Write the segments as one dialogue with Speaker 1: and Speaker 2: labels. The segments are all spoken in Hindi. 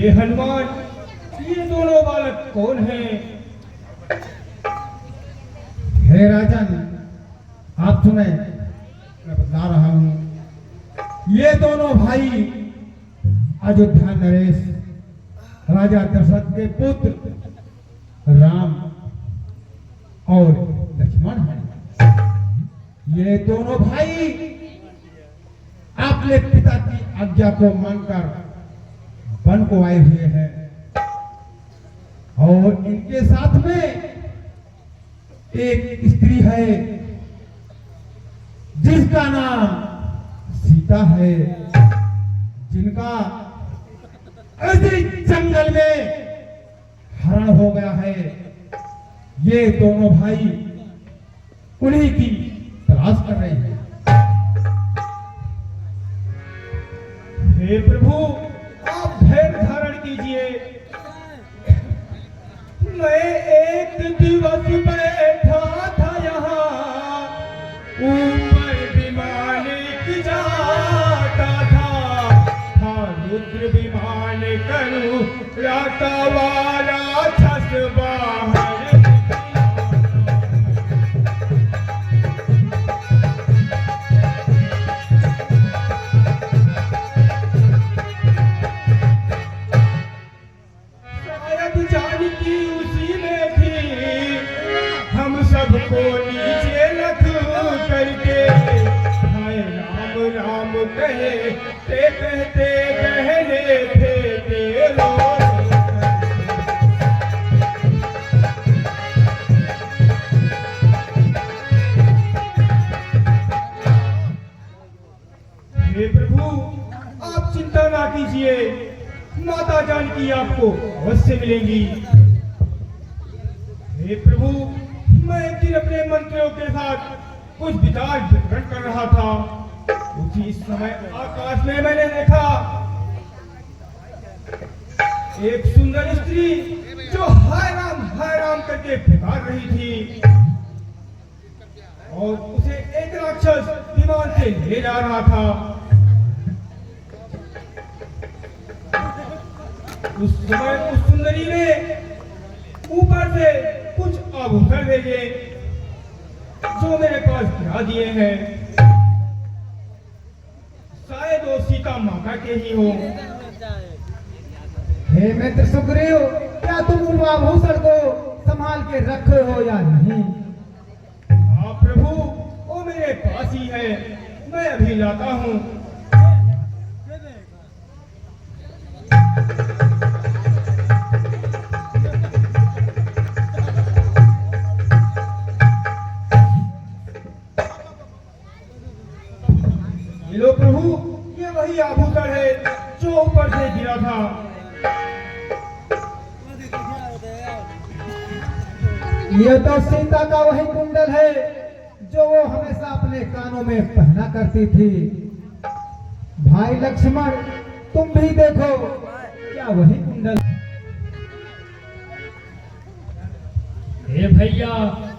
Speaker 1: हे हनुमान, ये दोनों बालक कौन हैं?
Speaker 2: हे राजन, आप सुने, मैं बता रहा हूं। ये दोनों भाई अयोध्या नरेश राजा दशरथ के पुत्र राम और लक्ष्मण हैं। ये दोनों भाई अपने पिता की आज्ञा को मानकर वन को आए हुए हैं और इनके साथ में एक स्त्री है जिसका नाम सीता है, जिनका ऐसे जंगल में हरण हो गया है। ये दोनों भाई उन्हीं की तलाश कर रहे हैं।
Speaker 1: हे प्रभु, आप धैर्य धारण कीजिए। मैं एक दिवस बैठा था यहाँ, ऊपर विमान की जाता था रुद्र विमान करूं राता वाला छस बाहर। सबको नीचे रख करके हाय राम राम कहे ते कहते कहने थे लोग। हे प्रभु, आप चिंता ना कीजिए, माता जानकी आपको अवश्य मिलेंगी। हे प्रभु, मैं एक दिन अपने मंत्रियों के साथ कुछ विचार वितरण कर रहा था। उसी समय आकाश में मैंने देखा एक सुंदर स्त्री जो हाय राम करके पुकार रही थी और उसे एक राक्षस विमान से ले जा रहा था। उस समय उस सुंदरी ने ऊपर से कुछ आभूषण भेजे जो मेरे पास गिरा दिए हैं। शायद वो सीता माता के ही हो।
Speaker 2: हे मित्र सुग्रीव, क्या तुम उन आभूषण को संभाल के रखे हो या नहीं?
Speaker 1: हाँ प्रभु, वो मेरे पास ही है, मैं अभी लाता हूँ। लो प्रभु, ये वही आभूषण है जो ऊपर से गिरा था।
Speaker 2: ये तो सीता का वही कुंडल है जो वो हमेशा अपने कानों में पहना करती थी। भाई लक्ष्मण, तुम भी देखो, क्या वही कुंडल?
Speaker 3: हे भैया,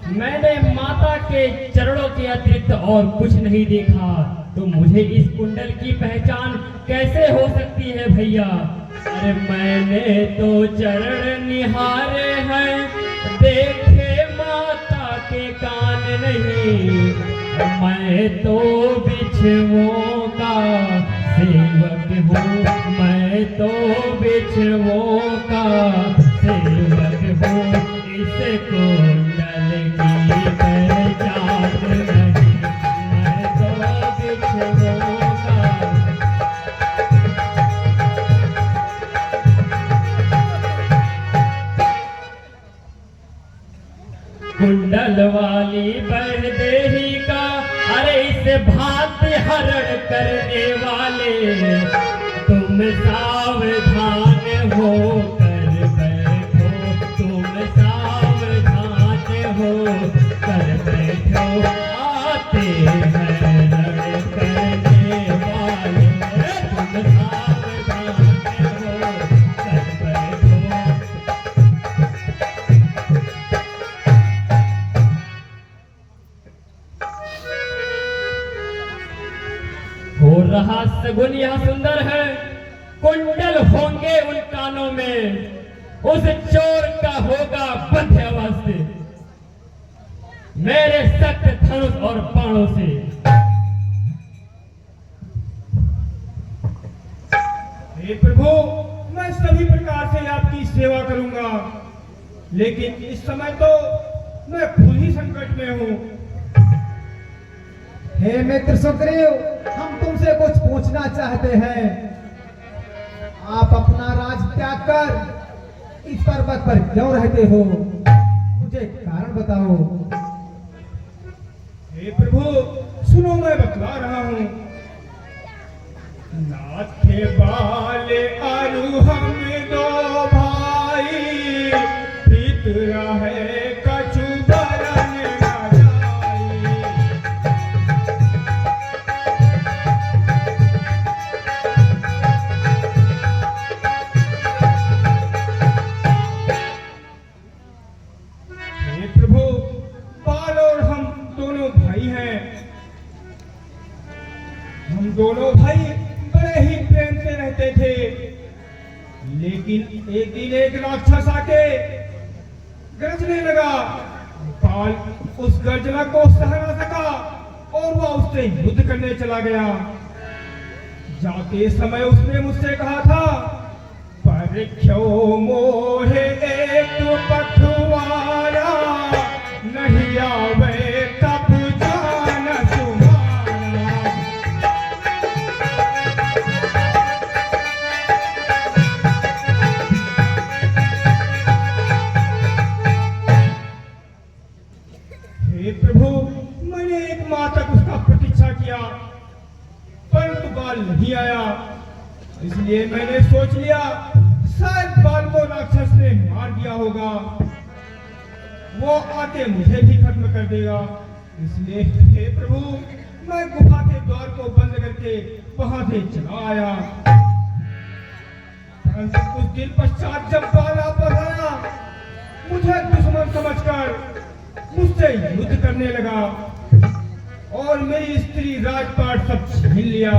Speaker 3: मैंने माता के चरणों के अतिरिक्त और कुछ नहीं देखा, तो मुझे इस कुंडल की पहचान कैसे हो सकती है भैया? अरे मैंने तो चरण निहारे हैं, देखे माता के कान नहीं। मैं तो बिछुओं का सेवक हूँ, मैं तो बिछुओं का सेवक हूँ। इस कुंडल की पहचान नहीं, मैं तो बिछुओं का। कुंडल वाली बहदेही का, अरे इस भांति हरण करने वाले, तुम सावधान हो कर बैठो, तुम सावधान हो कर बैठो। आते हैं रण करने वाले, तुम सावधान हो कर बैठो। हो रहा सगुन यह सुंदर है, कुंडल होंगे उन कानों में, उस चोर का होगा बंध अवस्था मेरे सख्त धनुष और बाणों से।
Speaker 1: हे प्रभु, मैं सभी प्रकार से आपकी सेवा करूंगा, लेकिन इस समय तो मैं खुद ही संकट में हूँ।
Speaker 2: हे मित्र सुग्रीव, हम तुमसे कुछ पूछना चाहते हैं। आप अपना राज त्याग कर इस पर्वत पर क्यों रहते हो? मुझे कारण बताओ।
Speaker 1: हे प्रभु, सुनो, मैं बतला रहा हूँ। नाथ के बाले आरु हम दो भाई, प्रीत रहे कछु बरन न जाई। हे प्रभु, बाल और हम दोनों भाई हैं। हम दोनों भाई बड़े ही प्रेम से रहते थे, लेकिन एक दिन एक राक्षस आके गरजने लगा। बाल उस गर्जना को सह न सका और वह उससे युद्ध करने चला गया। जाते समय उसने मुझसे कहा था, पर क्यों मोहे एक पखवाड़ा, नहीं आवे तब जान तुम्हारा। हे प्रभु, मैंने एक माह तक उसका प्रतीक्षा किया, परंतु बाल नहीं आया। इसलिए मैंने सोच लिया शायद बाल को राक्षस ने मार दिया होगा, वो आके मुझे भी खत्म कर देगा। इसलिए हे प्रभु, मैं गुफा के द्वार को बंद करके वहां से चला आया। परंतु कुछ दिन पश्चात जब बाल वापस आया, मुझे दुश्मन समझकर मुझसे युद्ध करने लगा और मेरी स्त्री राजपाट सब छीन लिया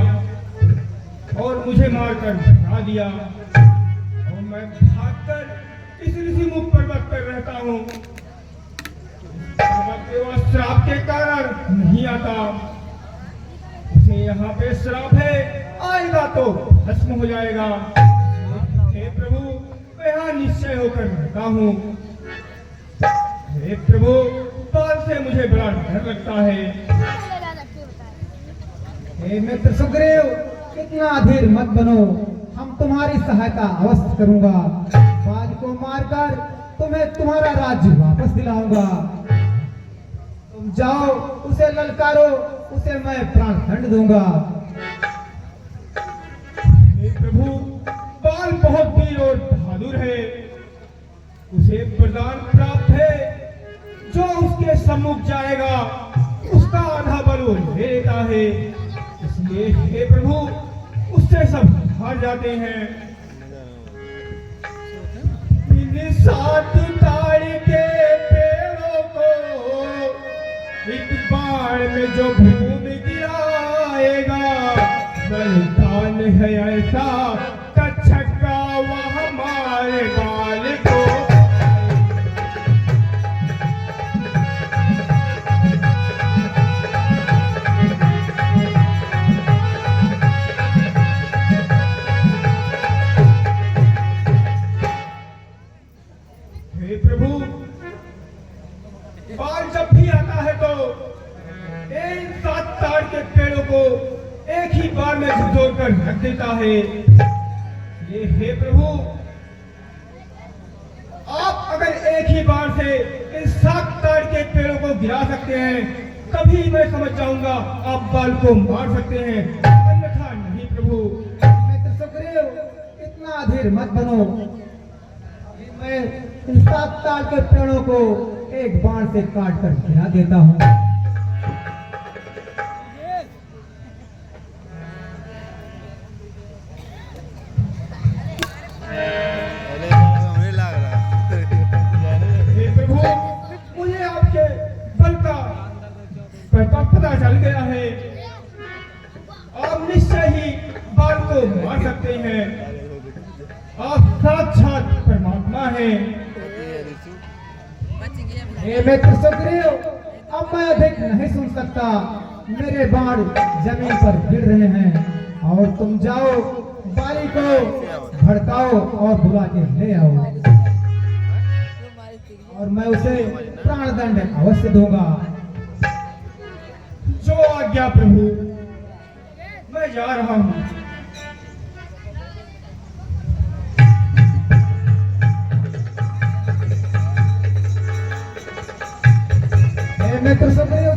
Speaker 1: और मुझे मारकर भगा दिया। और मैं भागकर इस ऋषि मुख पर्वत पर रहता हूँ। वह श्राप के कारण नहीं आता, उसे यहाँ पे श्राप है, आएगा तो भस्म हो जाएगा। हे प्रभु, मैं यहाँ निश्चय होकर रहता हूँ। हे प्रभु, बाल से मुझे बड़ा डर लगता है।
Speaker 2: हे मित्र सुग्रीव, इतना अधीर मत बनो, हम तुम्हारी सहायता अवश्य करूंगा। बाल को मारकर तुम्हें तुम्हारा राज्य वापस दिलाऊंगा। तुम जाओ, उसे ललकारो, उसे मैं प्राण दंड दूंगा।
Speaker 1: हे प्रभु, बाल बहुत वीर और बहादुर है, उसे वरदान प्राप्त है, जो उसके सम्मुख जाएगा उसका आधा बल वो ले लेता है। इसलिए हे प्रभु, उससे सब हार जाते हैं। इन 7 ताड़ के पेड़ों को एक बाण में जो भूम गिराएगा, बलिदान है ऐसा कच्छप का वह हमारे बाल को। हे प्रभु, बाल जब भी आता है तो इन 7 ताड़ के पेड़ों को एक ही बार में झकझोर कर रख देता है। ये हे प्रभु, आप अगर एक ही बार से इन 7 ताड़ के पेड़ों को गिरा सकते हैं, तभी मैं समझ जाऊंगा आप बाल को मार सकते हैं, अन्यथा नहीं प्रभु।
Speaker 2: मित्र सुग्रीव, इतना अधीर मत बनो। मैं इन 7 ताड़ के पेड़ों को एक बाण से काट कर गिरा देता हूँ।
Speaker 1: हे प्रभु, मुझे आपके बल का पता चल गया है। आप निश्चय ही बाल को मार सकते जानते हैं आप साक्षात परमात्मा हैं।
Speaker 2: हे मित्र सुग्रीव, अब मैं अधिक नहीं सुन सकता। मेरे बाण जमीन पर गिर रहे हैं और तुम जाओ बाली को भड़काओ और बुला के ले आओ और मैं उसे प्राणदंड अवश्य दूंगा।
Speaker 1: जो आज्ञा प्रभु, मैं जा रहा हूँ।
Speaker 2: हे मित्र सुग्रीव,